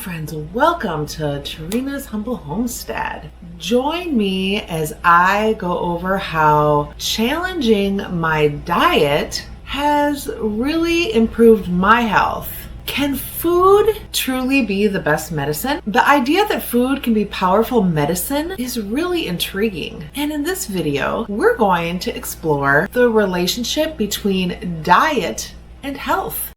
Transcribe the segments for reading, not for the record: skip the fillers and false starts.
friends, welcome to Tarina's Humble Homestead. Join me as I go over how challenging my diet has really improved my health. Can food truly be the best medicine? The idea that food can be powerful medicine is really intriguing. And in this video, we're going to explore the relationship between diet and health.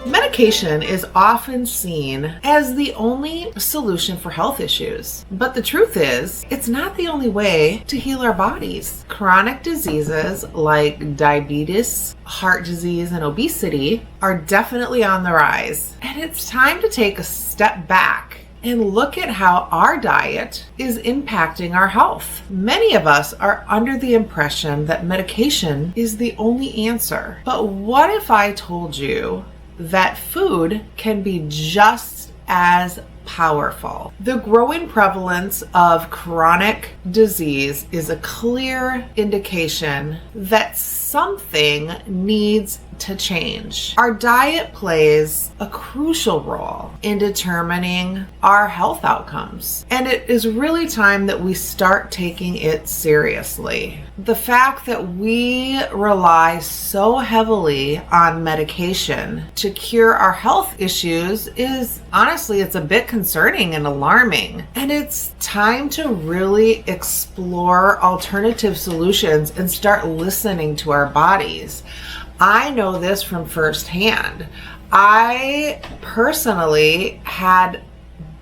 Medication is often seen as the only solution for health issues. But the truth is, it's not the only way to heal our bodies. Chronic diseases like diabetes, heart disease, and obesity are definitely on the rise. And it's time to take a step back and look at how our diet is impacting our health. Many of us are under the impression that medication is the only answer. But what if I told you that food can be just as powerful? The growing prevalence of chronic disease is a clear indication that something needs to change. Our diet plays a crucial role in determining our health outcomes, and it is really time that we start taking it seriously. The fact that we rely so heavily on medication to cure our health issues is honestly, it's a bit concerning and alarming. And it's time to really explore alternative solutions and start listening to our bodies. I know this from firsthand. I personally had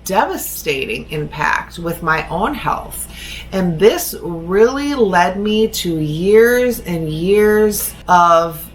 devastating impact with my own health, and this really led me to years and years of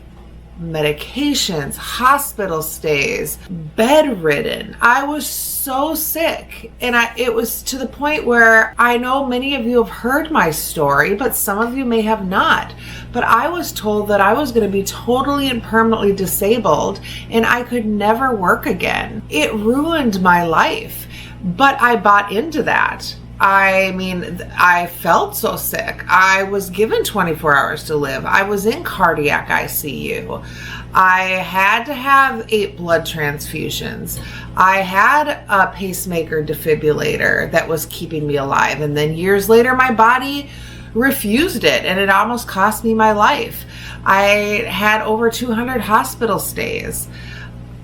medications, hospital stays, bedridden. I was so sick, and it was to the point where I know many of you have heard my story, but some of you may have not. But I was told that I was going to be totally and permanently disabled and I could never work again. It ruined my life, but I bought into that. I mean, I felt so sick. I was given 24 hours to live. I was in cardiac ICU. I had to have 8 blood transfusions. I had a pacemaker defibrillator that was keeping me alive. And then years later, my body refused it, and it almost cost me my life. I had over 200 hospital stays.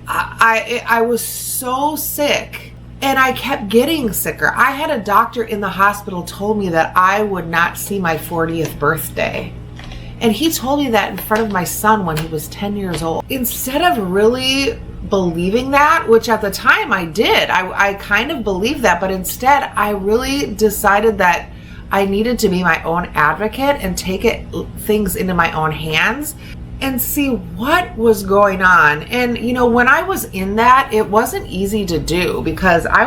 I was so sick. And I kept getting sicker. I had a doctor in the hospital told me that I would not see my 40th birthday. And he told me that in front of my son when he was 10 years old. Instead of really believing that, which at the time I did, I kind of believed that, but instead I really decided that I needed to be my own advocate and take things into my own hands and see what was going on. And when I was in that, it wasn't easy to do because I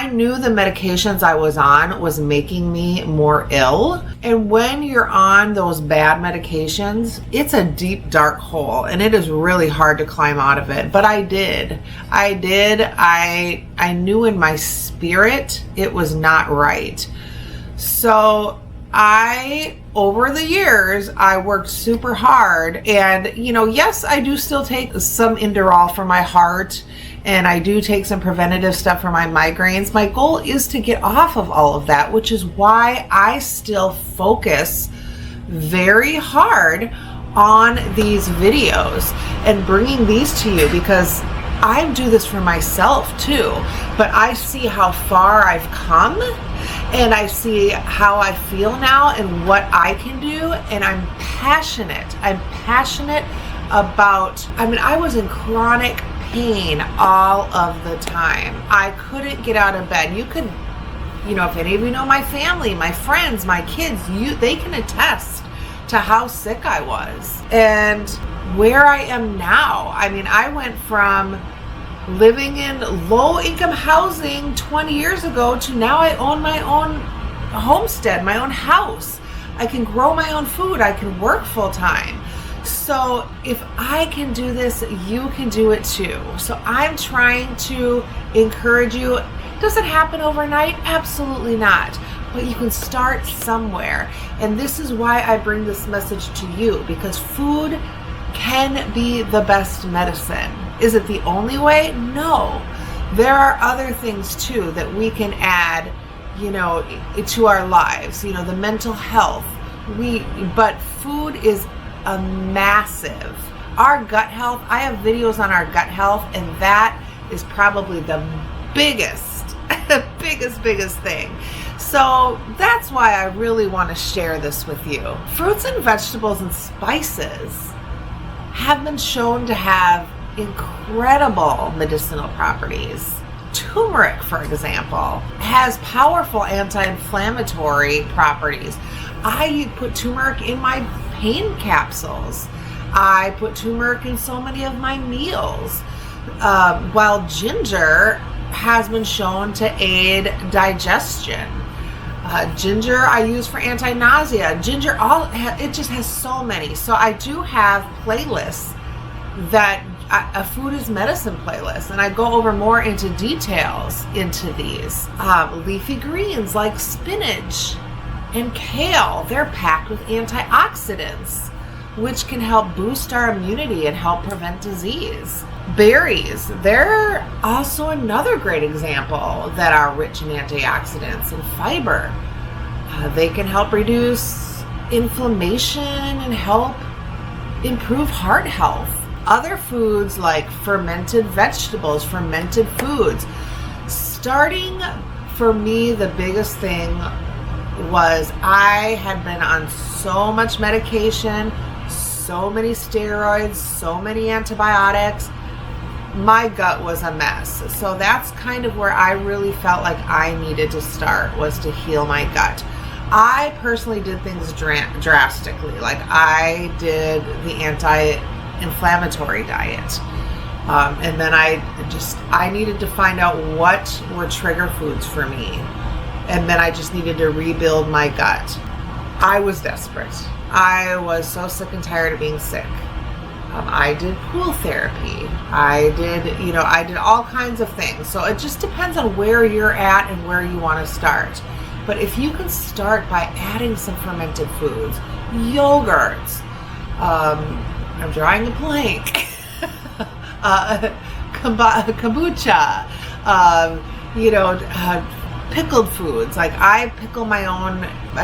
knew the medications I was on was making me more ill. And when you're on those bad medications, it's a deep, dark hole, and it is really hard to climb out of it. But I did. I knew in my spirit it was not right. So over the years, I worked super hard, and yes, I do still take some Inderal for my heart, and I do take some preventative stuff for my migraines. My goal is to get off of all of that, which is why I still focus very hard on these videos and bringing these to you, because I do this for myself too, but I see how far I've come. And I see how I feel now and what I can do. And I'm passionate. About, I was in chronic pain all of the time. I couldn't get out of bed. You could, if any of you know my family, my friends, my kids, they can attest to how sick I was. And where I am now, I went from living in low-income housing 20 years ago to now I own my own homestead, my own house. I can grow my own food. I can work full-time. So if I can do this, you can do it too. So I'm trying to encourage you. Does it happen overnight? Absolutely not. but you can start somewhere. And this is why I bring this message to you, because food can be the best medicine. Is it the only way? No. There are other things too that we can add, to our lives, the mental health. But food is a massive. Our gut health, I have videos on our gut health, and that is probably the biggest thing. So that's why I really want to share this with you. Fruits and vegetables and spices have been shown to have incredible medicinal properties. Turmeric, for example, has powerful anti-inflammatory properties. I put turmeric in my pain capsules. I put turmeric in so many of my meals. While ginger has been shown to aid digestion. Ginger I use for anti-nausea. Ginger, it just has so many. So I do have playlists that a food is medicine playlist, and I go over more into details into these. Leafy greens like spinach and kale, they're packed with antioxidants, which can help boost our immunity and help prevent disease. Berries, they're also another great example that are rich in antioxidants and fiber. They can help reduce inflammation and help improve heart health. Other foods like fermented vegetables, fermented foods. Starting for me, the biggest thing was I had been on so much medication, so many steroids, so many antibiotics. My gut was a mess. So that's kind of where I really felt like I needed to start, was to heal my gut. I personally did things drastically. Like I did the anti-inflammatory diet. And then I needed to find out what were trigger foods for me. And then I just needed to rebuild my gut. I was desperate. I was so sick and tired of being sick. I did pool therapy. I did all kinds of things. So it just depends on where you're at and where you want to start. But if you can start by adding some fermented foods, yogurts, I'm drawing a blank, kombucha, pickled foods. Like I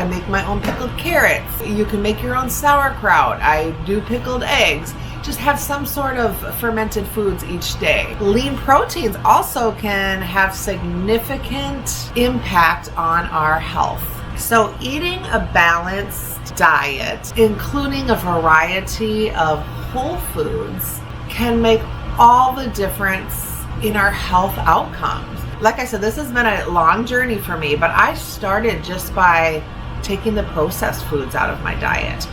make my own pickled carrots. You can make your own sauerkraut. I do pickled eggs. Just have some sort of fermented foods each day. Lean proteins also can have significant impact on our health. So eating a balanced diet, including a variety of whole foods, can make all the difference in our health outcomes. Like I said, this has been a long journey for me, but I started just by taking the processed foods out of my diet.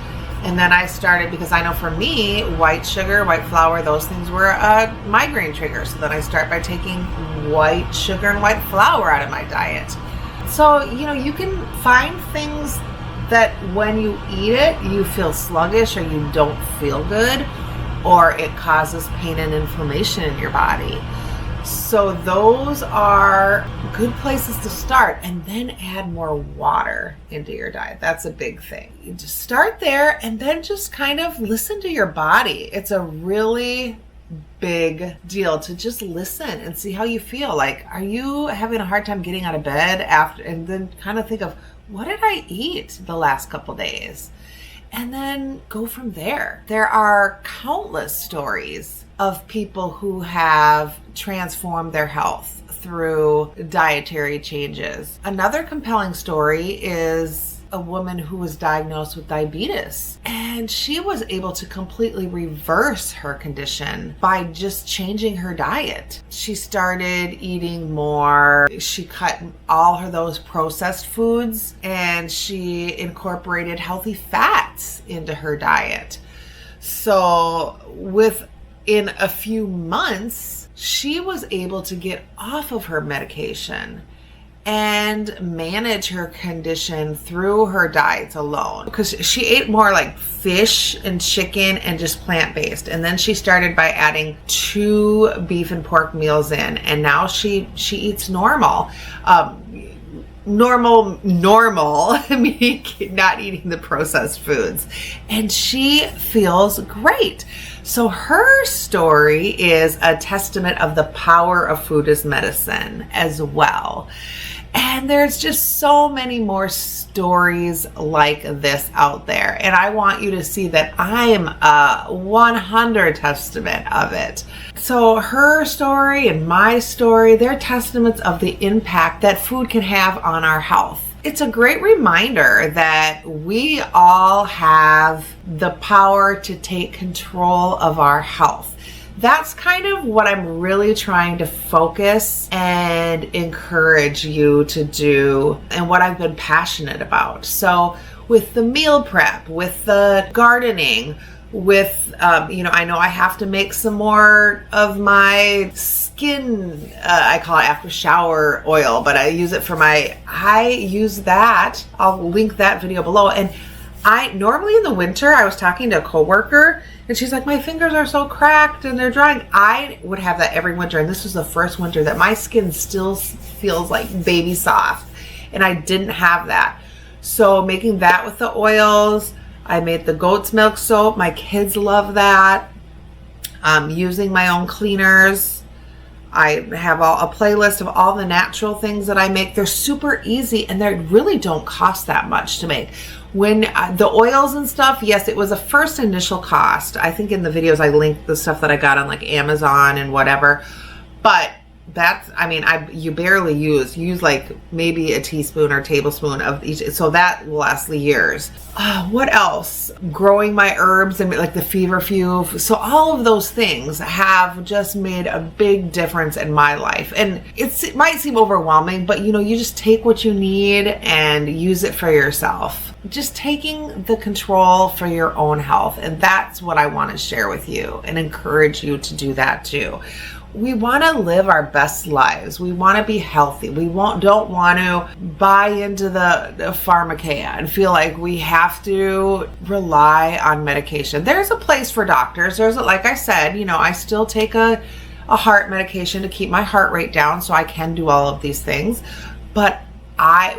And then I started, because I know for me, white sugar, white flour, those things were a migraine trigger. So then I start by taking white sugar and white flour out of my diet. So, you can find things that when you eat it, you feel sluggish or you don't feel good, or it causes pain and inflammation in your body. So those are good places to start, and then add more water into your diet. That's a big thing. You just start there and then just kind of listen to your body. It's a really big deal to just listen and see how you feel. Like, are you having a hard time getting out of bed after, and then kind of think of, what did I eat the last couple days? And then go from there. There are countless stories of people who have transformed their health through dietary changes. Another compelling story is a woman who was diagnosed with diabetes, and she was able to completely reverse her condition by just changing her diet. She started eating more. She cut all those processed foods, and she incorporated healthy fats into her diet. So within a few months, she was able to get off of her medication and manage her condition through her diets alone, because she ate more like fish and chicken and just plant-based. And then she started by adding 2 beef and pork meals in, and now she eats normal. normal, meaning not eating the processed foods. And she feels great. So her story is a testament of the power of food as medicine as well. And there's just so many more stories like this out there. And I want you to see that I'm a 100 testament of it. So her story and my story, they're testaments of the impact that food can have on our health. It's a great reminder that we all have the power to take control of our health. That's kind of what I'm really trying to focus and encourage you to do, and what I've been passionate about. So with the meal prep, with the gardening, with, I know I have to make some more of my skin, I call it after shower oil, but I use that. I'll link that video below. And I normally in the winter, I was talking to a coworker and she's like, my fingers are so cracked and they're drying. I would have that every winter. And this was the first winter that my skin still feels like baby soft. And I didn't have that. So making that with the oils, I made the goat's milk soap. My kids love that. Using my own cleaners. I have a playlist of all the natural things that I make. They're super easy and they really don't cost that much to make. When the oils and stuff, yes, it was a first initial cost. I think in the videos I linked the stuff that I got on like Amazon and whatever. But that's, you barely use like maybe a teaspoon or tablespoon of each. So that will last years. What else? Growing my herbs and like the feverfew. So all of those things have just made a big difference in my life. And it might seem overwhelming, but you just take what you need and use it for yourself. Just taking the control for your own health. And that's what I want to share with you and encourage you to do that too. We want to live our best lives. We want to be healthy. We don't want to buy into the pharmakeia and feel like we have to rely on medication. There's a place for doctors. Like I said, I still take a heart medication to keep my heart rate down so I can do all of these things. But I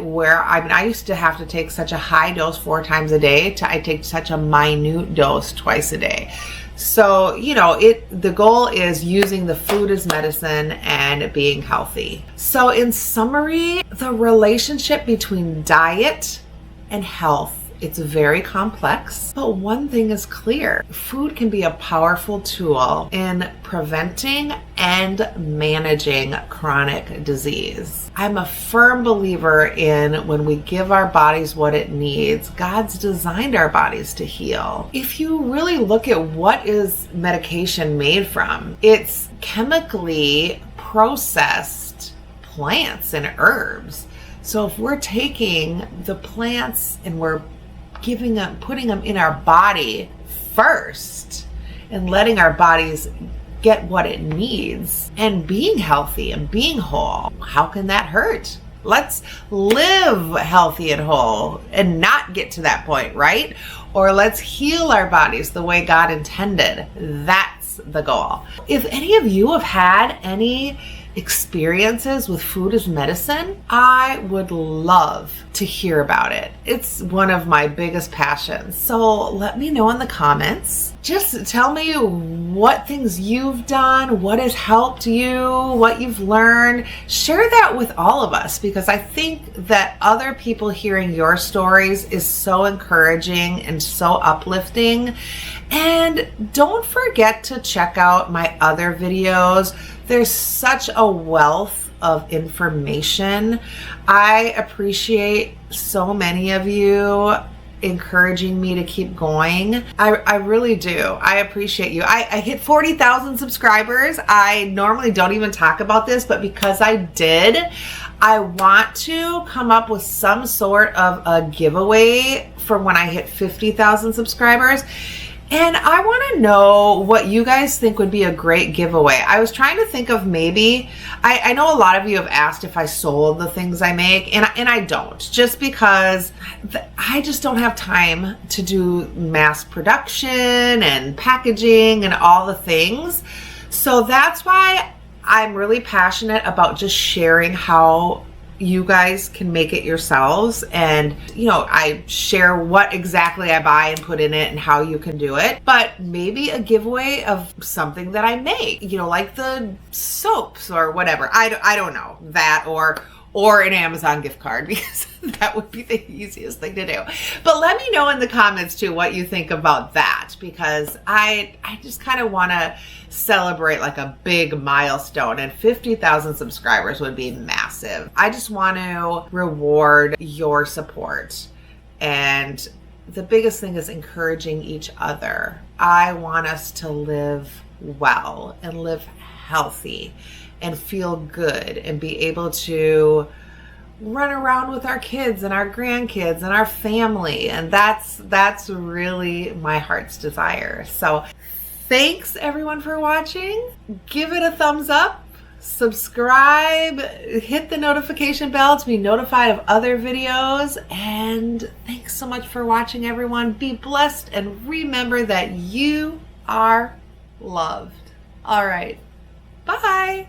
used to have to take such a high dose 4 times a day I take such a minute dose twice a day. So, the goal is using the food as medicine and being healthy. So in summary, the relationship between diet and health, it's very complex, but one thing is clear. Food can be a powerful tool in preventing and managing chronic disease. I'm a firm believer in when we give our bodies what it needs, God's designed our bodies to heal. If you really look at what is medication made from, it's chemically processed plants and herbs. So if we're taking the plants and we're putting them in our body first and letting our bodies get what it needs and being healthy and being whole, how can that hurt? Let's live healthy and whole and not get to that point, right? Or let's heal our bodies the way God intended. That's the goal. If any of you have had any experiences with food as medicine, I would love to hear about it. It's one of my biggest passions. So let me know in the comments. Just tell me what things you've done, what has helped you, what you've learned. Share that with all of us, because I think that other people hearing your stories is so encouraging and so uplifting. And don't forget to check out my other videos. There's such a wealth of information. I appreciate so many of you encouraging me to keep going. I really do. I appreciate you. I hit 40,000 subscribers. I normally don't even talk about this, but because I did, I want to come up with some sort of a giveaway for when I hit 50,000 subscribers. And I want to know what you guys think would be a great giveaway. I was trying to think of maybe, I know a lot of you have asked if I sold the things I make, and I don't, just because I just don't have time to do mass production and packaging and all the things. So that's why I'm really passionate about just sharing how you guys can make it yourselves. And, I share what exactly I buy and put in it and how you can do it. But maybe a giveaway of something that I make, like the soaps or whatever. I don't know, that or an Amazon gift card, because that would be the easiest thing to do. But let me know in the comments too what you think about that, because I just kind of want to celebrate like a big milestone, and 50,000 subscribers would be massive. I just want to reward your support. And the biggest thing is encouraging each other. I want us to live well and live healthy and feel good and be able to run around with our kids and our grandkids and our family. And that's really my heart's desire. So thanks everyone for watching. Give it a thumbs up, subscribe, hit the notification bell to be notified of other videos. And thanks so much for watching, everyone. Be blessed and remember that you are loved. All right. Bye.